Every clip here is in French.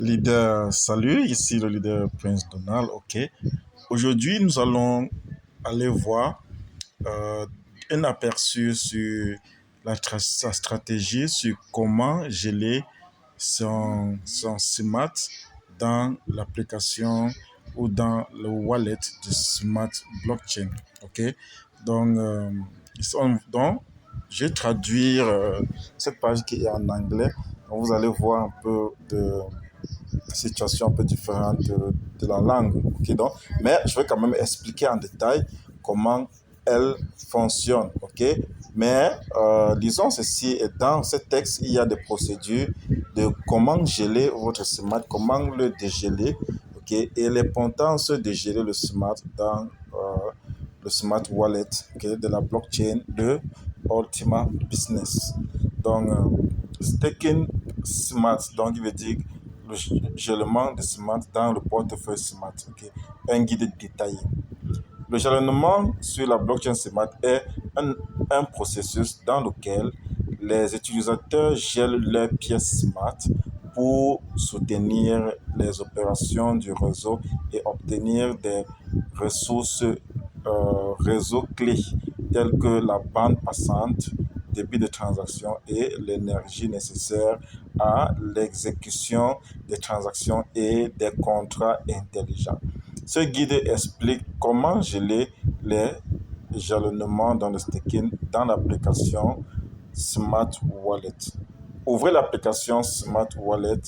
Leader, salut, ici le leader Prince Donald. Ok. Aujourd'hui, nous allons aller voir euh, un aperçu sur sa stratégie, sur comment geler son Smart dans l'application ou dans le wallet de Smart Blockchain. Ok. Donc, donc je vais traduire cette page qui est en anglais. Donc, vous allez voir un peu de situation un peu différente de la langue. Ok, donc, mais je vais quand même expliquer en détail comment elle fonctionne. Ok, mais disons ceci, et dans ce texte, il y a des procédures de comment geler votre smart, comment le dégeler. Ok, et l'importance de gérer le smart dans le smart wallet, ok, de la blockchain de Ultima Business. Donc, staking smart, donc il veut dire le jalonnement de smart dans le portefeuille smart. Ok, un guide détaillé. Le jalonnement sur la blockchain smart est un processus dans lequel les utilisateurs gèlent leurs pièces smart pour soutenir les opérations du réseau et obtenir des ressources réseau clés telles que la bande passante, débit de transaction et l'énergie nécessaire à l'exécution des transactions et des contrats intelligents. Ce guide explique comment geler les jalonnements dans le staking dans l'application Smart Wallet. Ouvrez l'application Smart Wallet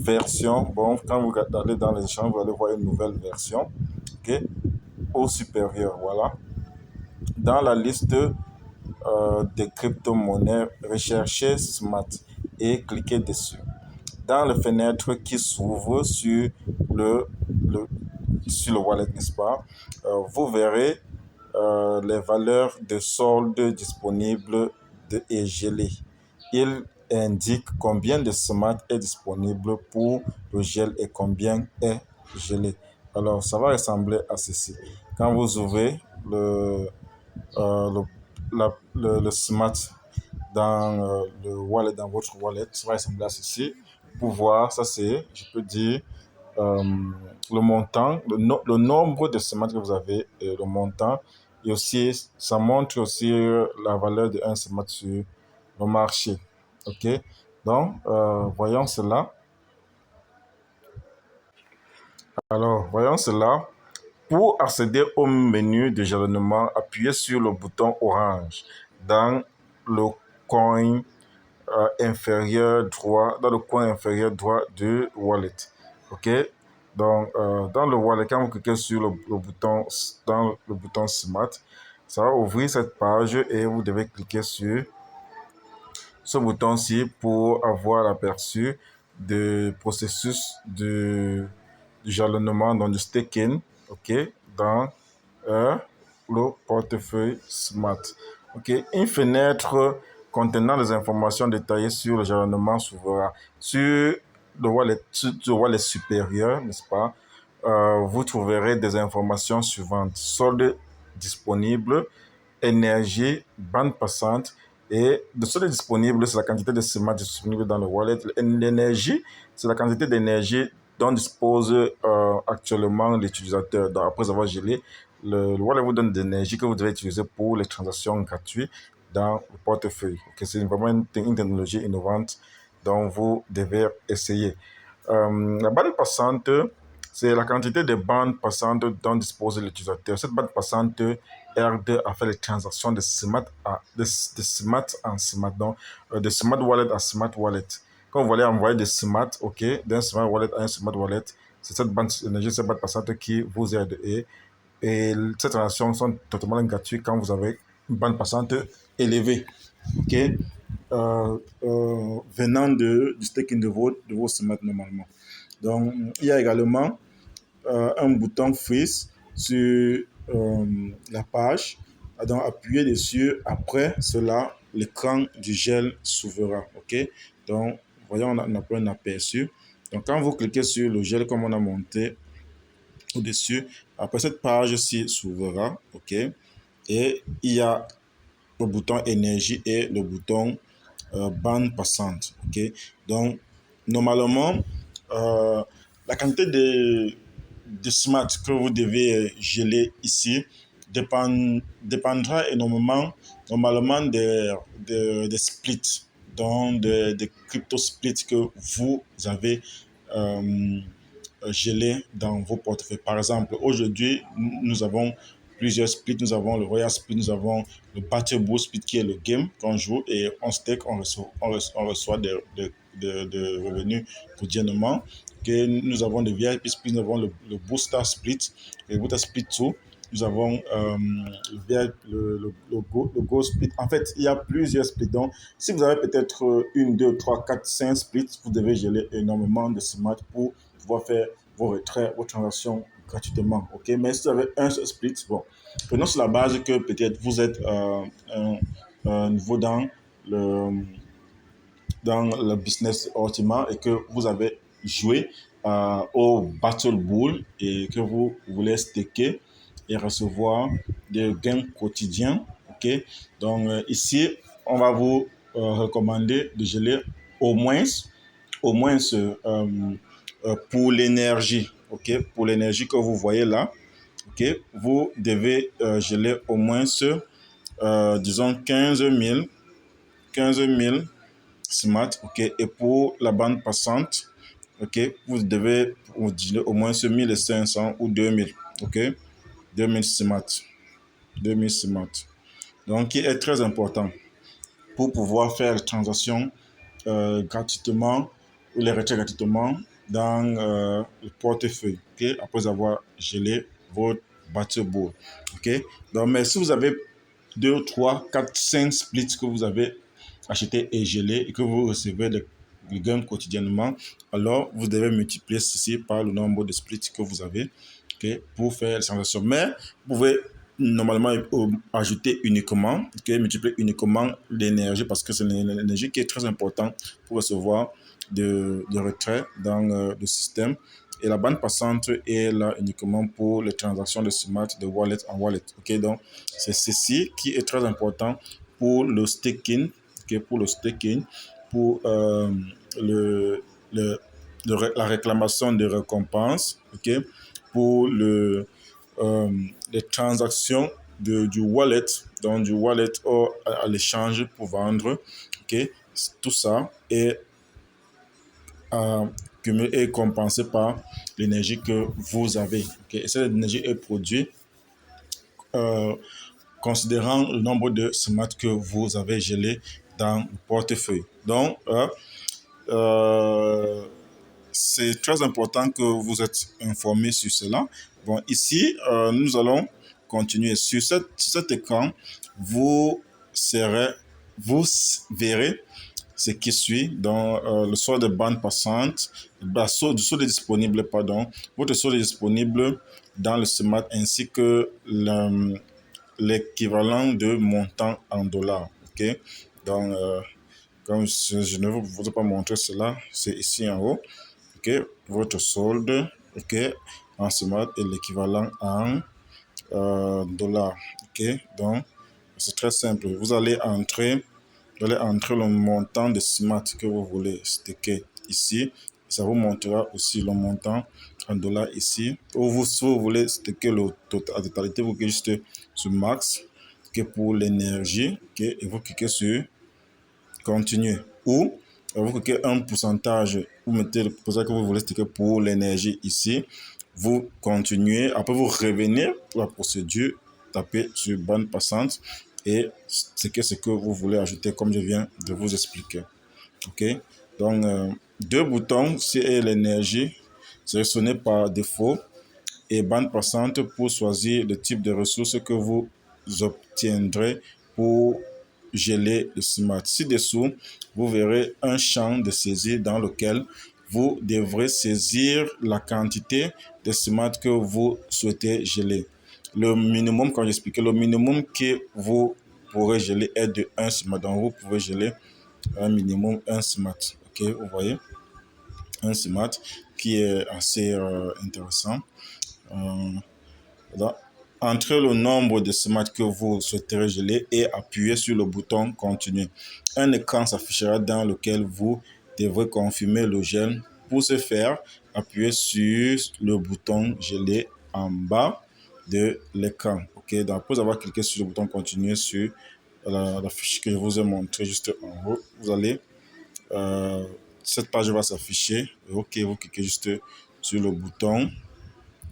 version. Bon, quand vous allez dans les échanges, vous allez voir une nouvelle version. Ok, au supérieur, voilà. Dans la liste des crypto-monnaies, recherchez Smart et cliquez dessus. Dans la fenêtre qui s'ouvre le, sur le wallet, n'est-ce pas, vous verrez les valeurs de solde disponibles et gelées. Il indique combien de smart est disponible pour le gel et combien est gelé. Alors, ça va ressembler à ceci. Quand vous ouvrez le smart dans le wallet, dans votre wallet, ça va ressembler à ceci. Pour voir, ça c'est, je peux dire, euh, le montant, le nombre de semaines que vous avez et le montant. Et aussi, ça montre aussi la valeur de un semestre sur le marché. OK? Donc, voyons cela. Alors, voyons cela. Pour accéder au menu de jalonnement, appuyez sur le bouton orange dans le coin inférieur droit, dans le coin inférieur droit du wallet. OK? Donc, dans le wallet, quand vous cliquez sur dans le bouton Smart, ça va ouvrir cette page et vous devez cliquer sur ce bouton-ci pour avoir l'aperçu du processus du jalonnement, donc du staking, OK, dans le portefeuille Smart. OK, une fenêtre contenant des informations détaillées sur le jalonnement s'ouvrira. Sur le wallet supérieur, n'est-ce pas, vous trouverez des informations suivantes. Solde disponible, énergie, bande passante. Et le solde disponible, c'est la quantité de smart disponible dans le wallet. L'énergie, c'est la quantité d'énergie dont dispose actuellement l'utilisateur. Donc, après avoir gelé, le wallet vous donne de l'énergie que vous devez utiliser pour les transactions gratuites dans le portefeuille. Okay, c'est vraiment une technologie innovante dont vous devez essayer. La bande passante, c'est la quantité de bandes passantes dont dispose l'utilisateur. Cette bande passante aide à faire les transactions de smart en smart, donc de smart wallet à smart wallet. Quand vous voulez envoyer de smart, ok, d'un smart wallet à un smart wallet, c'est cette bande énergie, cette bande passante qui vous aide. Et ces transactions sont totalement gratuites quand vous avez une bande passante élevée, ok, venant du staking de vos smart normalement. Donc, il y a également un bouton freeze sur la page. Donc, appuyez dessus. Après cela, l'écran du gel s'ouvrira. OK? Donc, voyons, on a un aperçu. Donc, quand vous cliquez sur le gel, comme on a monté au-dessus, après cette page-ci s'ouvrira. OK? Et il y a bouton énergie et le bouton bande passante. OK? Donc, normalement, euh, la quantité de smart que vous devez geler ici dépendra énormément, normalement, des splits, donc des crypto splits que vous avez euh, gelés dans vos portefeuilles. Par exemple, aujourd'hui, nous avons plusieurs splits. Nous avons le Royal Split, nous avons le Battle Bull Split qui est le game qu'on joue et on stake, on reçoit des revenus quotidiennement. Que nous avons le VIP Split, nous avons le Booster Split, le Booster Split 2. Nous avons le Go Split. En fait, il y a plusieurs splits. Donc, si vous avez peut-être une, deux, trois, quatre, cinq splits, vous devez geler énormément de smart pour pouvoir faire vos retraits, vos transactions gratuitement. Ok, mais si vous avez un seul split, bon, prenons sur la base que peut-être vous êtes un niveau le, dans le business Ultima et que vous avez joué au Battle Bull et que vous voulez staker et recevoir des gains quotidiens. Ok, donc ici, on va vous recommander de geler au moins, pour l'énergie. Ok, pour l'énergie que vous voyez là. Ok, vous devez geler au moins disons 15 000 smart, ok, et pour la bande passante, ok, vous devez geler au moins 1500 ou 2000, ok, 2000 smart, 2000 smart, donc qui est très important pour pouvoir faire les transactions gratuitement ou les retirer gratuitement dans le portefeuille, ok, après avoir gelé votre battle board, ok. Donc, mais si vous avez 2, 3, 4, 5 splits que vous avez acheté et gelé et que vous recevez les gains quotidiennement, alors vous devez multiplier ceci par le nombre de splits que vous avez, ok, pour faire les transactions. Mais vous pouvez normalement ajouter uniquement, okay, multiplier uniquement l'énergie parce que c'est l'énergie qui est très importante pour recevoir de retrait dans le système. Et la bande passante est là uniquement pour les transactions de smart de wallet en wallet. Ok, donc c'est ceci qui est très important pour le staking, okay, pour le staking, pour le, le, la réclamation de récompenses, ok, pour les transactions du wallet, donc du wallet à l'échange pour vendre, ok, tout ça est est compensé par l'énergie que vous avez. Okay? Et cette énergie est produite euh, considérant le nombre de smart que vous avez gelé dans le portefeuille. Donc, c'est très important que vous êtes informé sur cela. Bon, ici, nous allons continuer. Sur cet écran, vous, serez, vous verrez ce qui suit, donc le solde de bande passante, le solde disponible, pardon, votre solde est disponible dans le smart ainsi que l'équivalent de montant en dollars. Ok, donc comme je ne vous ai pas montré cela, c'est ici en haut. Ok, votre solde, ok, en smart et l'équivalent en dollars. Ok, donc c'est très simple. Vous allez entrer le montant de smart que vous voulez staker ici. Ça vous montrera aussi le montant en dollars ici. Ou si vous voulez staker la totalité, vous cliquez juste sur max, que pour l'énergie, et vous cliquez sur continuer. Ou vous cliquez un pourcentage, vous mettez le pourcentage que vous voulez staker pour l'énergie ici. Vous continuez, après vous revenez pour la procédure, tapez sur bande passante et c'est ce que vous voulez ajouter comme je viens de vous expliquer. Ok, donc deux boutons, c'est l'énergie sélectionnée par défaut et bande passante pour choisir le type de ressources que vous obtiendrez pour geler le smart. Ci-dessous, vous verrez un champ de saisie dans lequel vous devrez saisir la quantité de smart que vous souhaitez geler. Le minimum, quand j'expliquais, le minimum que vous pourrez geler est de 1 smart. Donc, vous pouvez geler un minimum 1 smart. Ok, vous voyez, un smart qui est assez intéressant. Donc, entrez le nombre de smart que vous souhaiterez geler et appuyez sur le bouton continuer. Un écran s'affichera dans lequel vous devrait confirmer le gel. Pour ce faire, appuyez sur le bouton gelé en bas de l'écran. Ok, donc après avoir cliqué sur le bouton continuer sur la fiche que je vous ai montré juste en haut, vous allez cette page va s'afficher. Ok, vous cliquez juste sur le bouton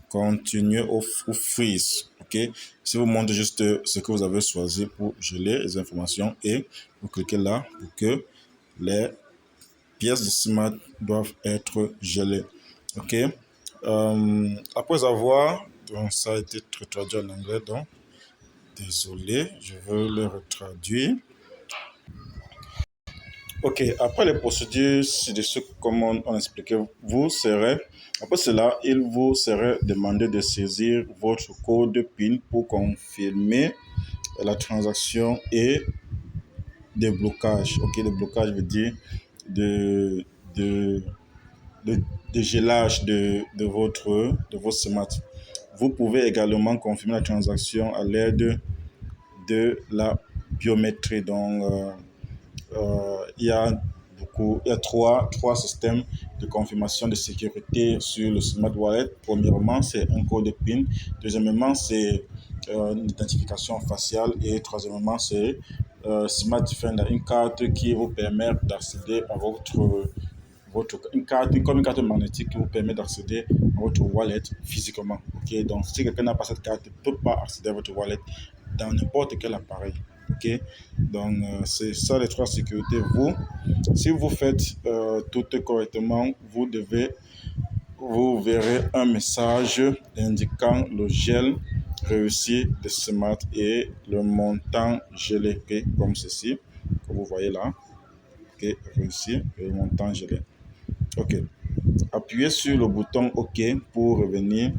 continuer ou freeze. Ok, si vous montrez juste ce que vous avez choisi pour geler les informations et vous cliquez là pour que les pièces de ciment doivent être gelées. Ok, après avoir, donc ça a été traduit en anglais, donc désolé, je veux le retraduire. Ok, après les procédures ci-dessus, comme on expliquait, après cela, il vous serait demandé de saisir votre code PIN pour confirmer la transaction et des blocages. Ok, le blocage veut dire de, de, de, de gelage de votre smart. Vous pouvez également confirmer la transaction à l'aide de la biométrie. Donc, il y a trois systèmes de confirmation de sécurité sur le Smart Wallet. Premièrement, c'est un code PIN. Deuxièmement, c'est une identification faciale. Et troisièmement, c'est Smart Defender, une carte qui vous permet d'accéder à une carte, comme une carte magnétique qui vous permet d'accéder à votre wallet physiquement. Ok, donc si quelqu'un n'a pas cette carte, il ne peut pas accéder à votre wallet dans n'importe quel appareil. Ok, donc c'est ça les trois sécurités. Si vous faites tout correctement, vous verrez un message indiquant le gel réussi de Smart et le montant gelé, okay, comme ceci, que vous voyez là. Ok, réussi et le montant gelé. Ok, appuyez sur le bouton OK pour revenir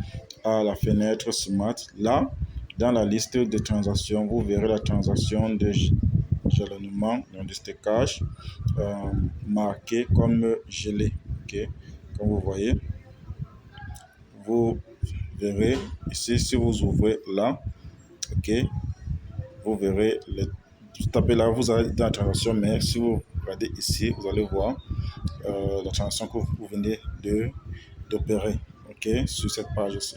à la fenêtre Smart. Là, dans la liste de transactions, vous verrez la transaction de jalonnement, donc de stockage, marquée comme gelé. Ok, comme vous voyez, vous verrez ici, si vous ouvrez là, ok, vous verrez, vous tapez là, vous allez dans la transaction, mais si vous regardez ici, vous allez voir la transaction que vous venez d'opérer, ok, sur cette page aussi.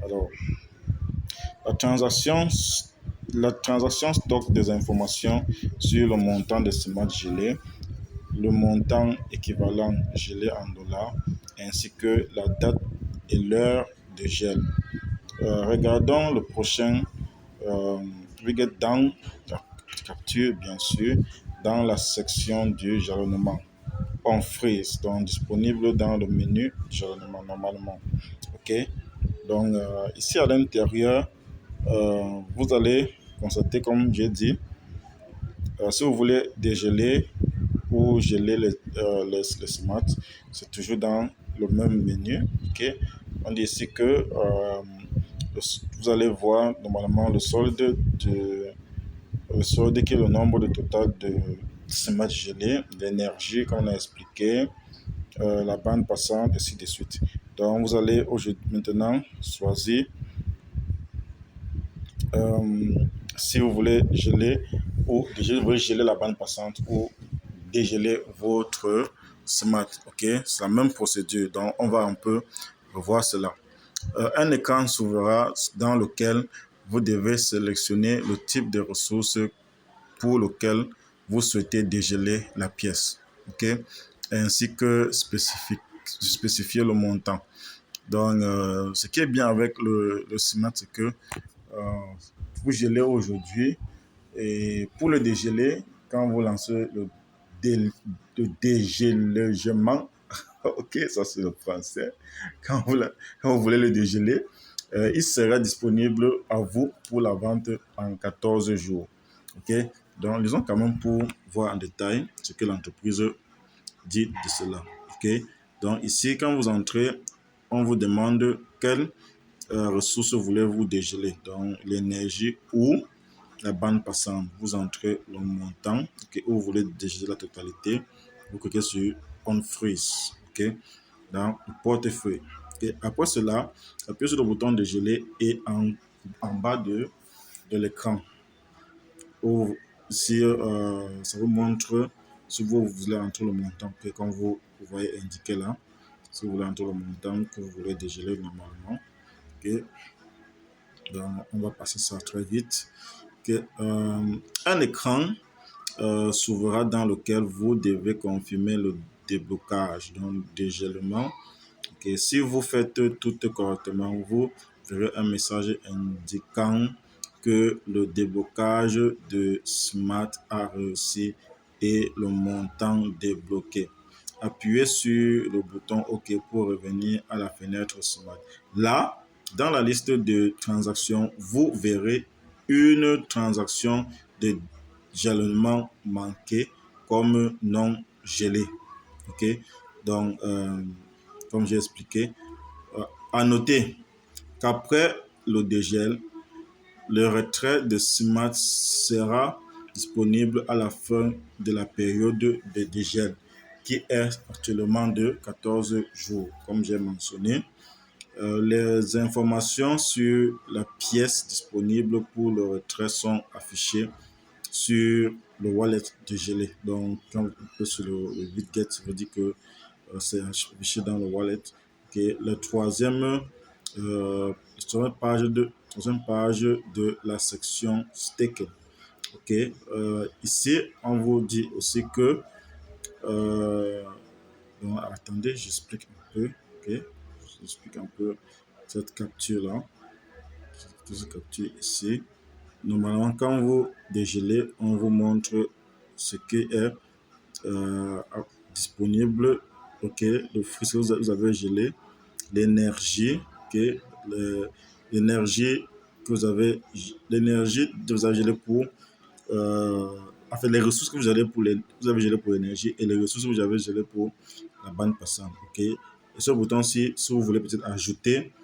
Alors, la transaction, la transaction stocke des informations sur le montant de ciment gelé, le montant équivalent gelé en dollars, ainsi que la date et l'heure de gel. Regardons le prochain widget dans la capture, bien sûr, dans la section du jalonnement. On freeze, donc disponible dans le menu jalonnement normalement. Ok, donc ici à l'intérieur, vous allez constater, comme j'ai dit, si vous voulez dégeler ou geler les smart, c'est toujours dans le même menu. Ok, on dit ici que vous allez voir normalement le solde qui est le nombre de total de smart gelés, l'énergie qu'on a expliqué, la bande passante, ainsi de suite. Donc vous allez maintenant choisir si vous voulez geler ou déjà vous voulez geler la bande passante ou dégeler votre smart. Ok, c'est la même procédure. Donc on va un peu revoir cela. Un écran s'ouvrira dans lequel vous devez sélectionner le type de ressources pour lequel vous souhaitez dégeler la pièce. Ok, ainsi que spécifier le montant. Donc, ce qui est bien avec le ciment, c'est que vous gelez aujourd'hui et pour le dégeler, quand vous lancez dé, le dégélagement, ok, ça c'est le français, quand vous voulez le dégeler, il sera disponible à vous pour la vente en 14 jours. Ok, donc lisons quand même pour voir en détail ce que l'entreprise dit de cela. Ok, donc ici, quand vous entrez, on vous demande quelle ressource voulez-vous dégeler, donc l'énergie ou la bande passante. Vous entrez le montant, okay, où vous voulez dégeler la totalité. Vous cliquez sur On Freeze, ok, dans le portefeuille. Okay. Après cela, appuyez sur le bouton de geler et en bas de l'écran. Ici, ça vous montre Si vous voulez entrer le montant, que comme vous voyez indiqué là, si vous voulez entrer le montant que vous voulez dégeler normalement, ok, donc on va passer ça très vite. Okay. Un écran s'ouvrira dans lequel vous devez confirmer le déblocage, donc dégèlement. Okay. Si vous faites tout correctement, vous verrez un message indiquant que le déblocage de Smart a réussi et le montant débloqué. Appuyez sur le bouton OK pour revenir à la fenêtre Smart. Là, dans la liste de transactions, vous verrez une transaction de jalonnement manqué comme non gelé. OK? Donc, comme j'ai expliqué, à noter qu'après le dégel, le retrait de Smart sera disponible à la fin de la période de dégel, qui est actuellement de 14 jours, comme j'ai mentionné. Les informations sur la pièce disponible pour le retrait sont affichées sur le wallet dégelé. Donc, quand vous cliquez sur le Bitget, ça veut dire que c'est affiché dans le wallet. Okay. La troisième page de la section stake. Ok. Ici, on vous dit aussi que donc, attendez, j'explique un peu. Ok. J'explique un peu cette capture là. Cette capture ici. Normalement, quand vous dégelez, on vous montre ce qui est disponible. Ok. Le fruit que vous avez gelé, l'énergie, okay, l'énergie que vous avez, gelé pour, en fait, les ressources que vous avez gelé pour l'énergie et les ressources que vous avez gelé pour la bande passante, ok. Et ce bouton-ci, si vous voulez peut-être ajouter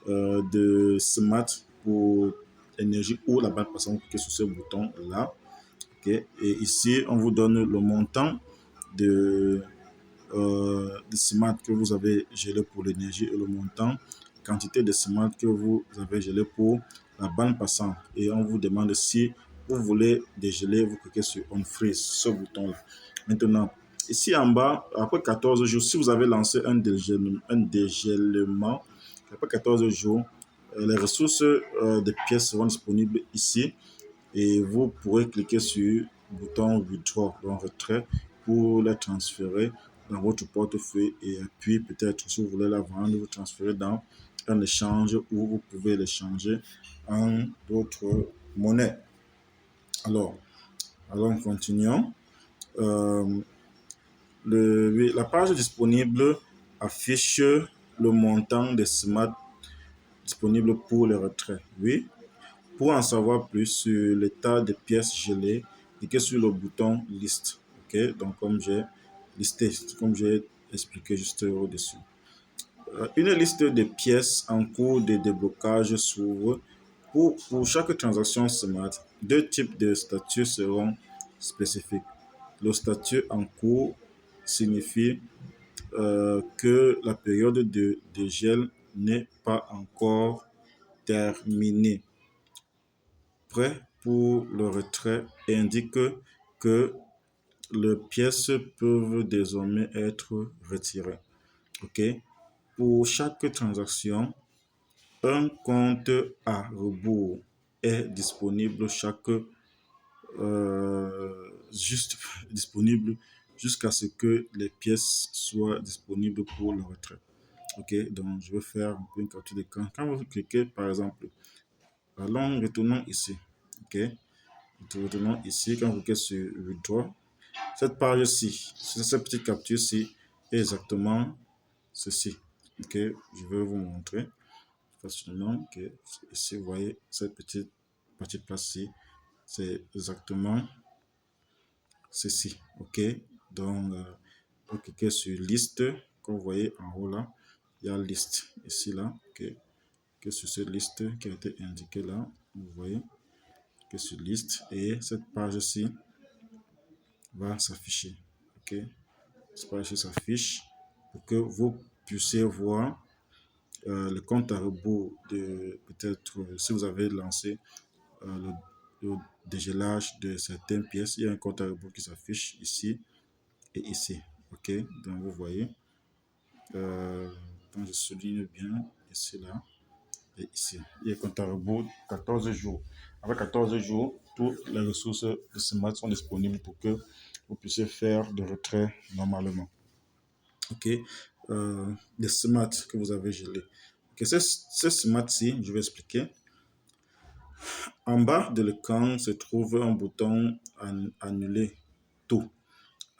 de smart pour l'énergie ou la bande passante, cliquez sur ce bouton-là, ok. Et ici, on vous donne le montant de ciment que vous avez gelé pour l'énergie et le montant, quantité de ciment que vous avez gelé pour la bande passante. Et on vous demande si vous voulez dégeler, vous cliquez sur On Freeze, ce bouton-là. Maintenant, ici en bas, après 14 jours, si vous avez lancé un dégèlement, après 14 jours, les ressources des pièces seront disponibles ici et vous pourrez cliquer sur le bouton Withdraw, donc retrait, pour les transférer dans votre portefeuille et puis peut-être si vous voulez la vendre, vous transférer dans un échange où vous pouvez l'échanger en d'autres monnaies. Alors continuons. La page disponible affiche le montant de smart disponible pour le retrait. Oui. Pour en savoir plus sur l'état des pièces gelées, cliquez sur le bouton Liste. Ok, donc comme j'ai listé, comme j'ai expliqué juste au-dessus. Une liste de pièces en cours de déblocage s'ouvre. Pour chaque transaction Smart, deux types de statuts seront spécifiques. Le statut en cours signifie que la période de dégel n'est pas encore terminée. Prêt pour le retrait et indique que les pièces peuvent désormais être retirées. Ok. Pour chaque transaction, un compte à rebours est disponible disponible jusqu'à ce que les pièces soient disponibles pour le retrait. Ok, donc je vais faire un peu une capture d'écran. Quand vous cliquez, par exemple, retournons ici. Ok, retournons ici. Quand vous cliquez sur Withdraw, cette page-ci, cette petite capture-ci est exactement ceci. Ok, je vais vous montrer facilement que ici, vous voyez cette petite place-ci, c'est exactement ceci. Ok, donc vous cliquez sur liste, comme vous voyez en haut là, il y a liste ici là, ok, que sur cette liste qui a été indiquée là, vous voyez que sur liste et cette page-ci va s'afficher. Ok, cette page s'affiche pour que vous puissiez voir le compte à rebours de peut-être si vous avez lancé le dégélage de certaines pièces, il y a un compte à rebours qui s'affiche ici et ici. OK, donc vous voyez, quand je souligne bien, ici, là, et ici. Il est compte à rebours 14 jours. Après 14 jours, toutes les ressources de Smart sont disponibles pour que vous puissiez faire de retrait normalement. OK, les Smart que vous avez gelés. OK, ce Smart-ci, je vais expliquer. En bas de l'écran se trouve un bouton annuler tout.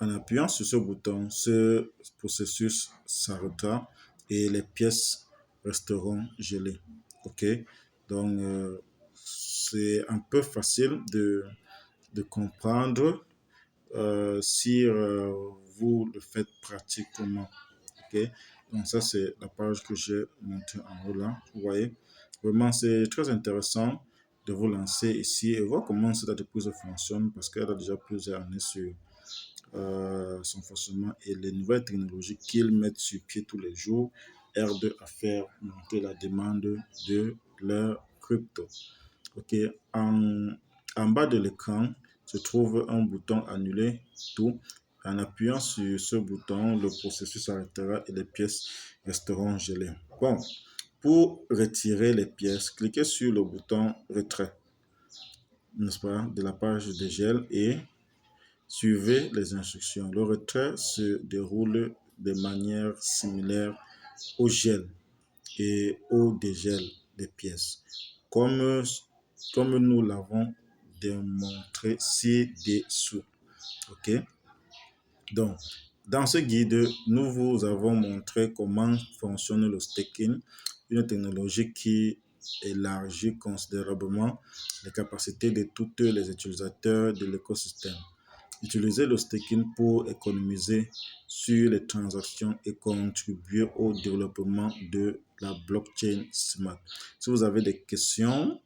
En appuyant sur ce bouton, ce processus s'arrêtera et les pièces resteront gelées. OK? Donc, c'est un peu facile de comprendre si vous le faites pratiquement. OK? Donc, ça, c'est la page que j'ai montrée en haut là. Vous voyez? Vraiment, c'est très intéressant de vous lancer ici et voir comment cette entreprise fonctionne parce qu'elle a déjà plusieurs années sur son fonctionnement et les nouvelles technologies qu'ils mettent sur pied tous les jours aident à faire monter la demande de leur crypto. OK. En bas de l'écran se trouve un bouton annuler tout. En appuyant sur ce bouton, le processus s'arrêtera et les pièces resteront gelées. Bon, pour retirer les pièces, cliquez sur le bouton retrait, n'est-ce pas, de la page de gel et suivez les instructions. Le retrait se déroule de manière similaire au gel et au dégel des pièces, comme, comme nous l'avons démontré ci-dessous. OK? Donc, dans ce guide, nous vous avons montré comment fonctionne le staking, une technologie qui élargit considérablement les capacités de tous les utilisateurs de l'écosystème. Utilisez le staking pour économiser sur les transactions et contribuer au développement de la blockchain Smart. Si vous avez des questions,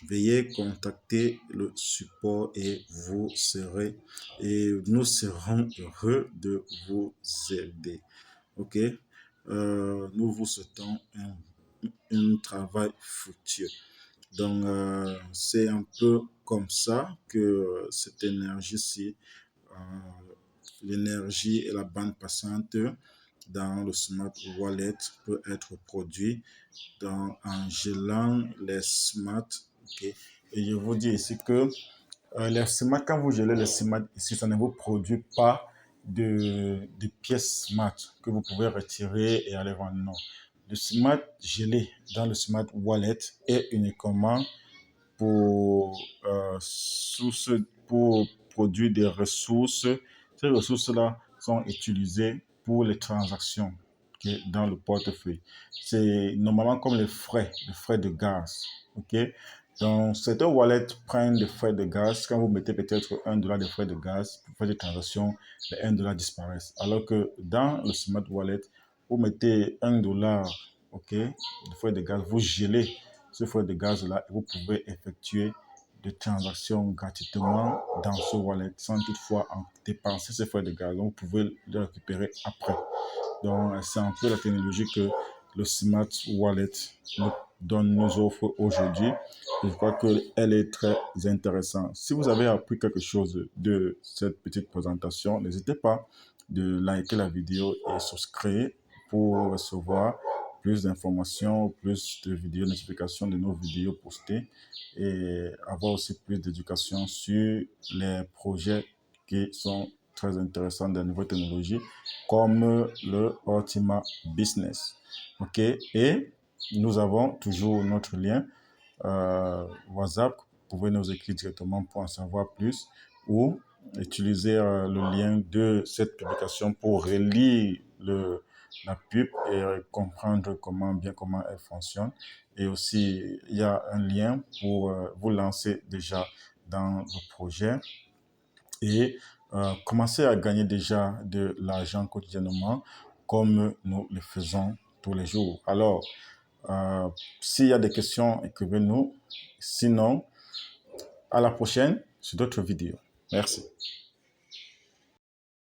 veuillez contacter le support et nous serons heureux de vous aider. OK? Nous vous souhaitons un travail fructueux. Donc, c'est un peu comme ça que cette énergie-ci, l'énergie et la bande passante dans le Smart Wallet peut être produit en gelant les Smart. Okay. Et je vous dis ici que les Smart, quand vous gelez les Smart ici, ça ne vous produit pas de pièces Smart que vous pouvez retirer et aller vendre. Non. Le Smart gelé dans le Smart Wallet est uniquement pour produire des ressources. Ces ressources-là sont utilisées pour les transactions dans le portefeuille. C'est normalement comme les frais de gaz. OK? Donc, certains wallets prennent des frais de gaz. Quand vous mettez peut-être $1 de frais de gaz pour faire des transactions, les $1 disparaissent. Alors que dans le Smart Wallet, vous mettez $1, OK, de frais de gaz, vous gelez ce frais de gaz-là et vous pouvez effectuer des transactions gratuitement dans ce wallet sans toutefois en dépenser ces frais de gaz. Donc, vous pouvez les récupérer après. Donc, c'est un peu la technologie que le Smart Wallet nous offre aujourd'hui. Je crois qu'elle est très intéressante. Si vous avez appris quelque chose de cette petite présentation, n'hésitez pas de liker la vidéo et souscrire pour recevoir plus d'informations, plus de vidéos, notifications de nos vidéos postées et avoir aussi plus d'éducation sur les projets qui sont très intéressants de nouvelles technologies comme le Ultima Business. OK? Et nous avons toujours notre lien WhatsApp. Vous pouvez nous écrire directement pour en savoir plus ou utiliser le lien de cette publication pour relire la pub et comprendre comment elle fonctionne. Et aussi, il y a un lien pour vous lancer déjà dans le projet et commencer à gagner déjà de l'argent quotidiennement comme nous le faisons tous les jours. Alors, s'il y a des questions, écrivez-nous. Sinon, à la prochaine sur d'autres vidéos. Merci.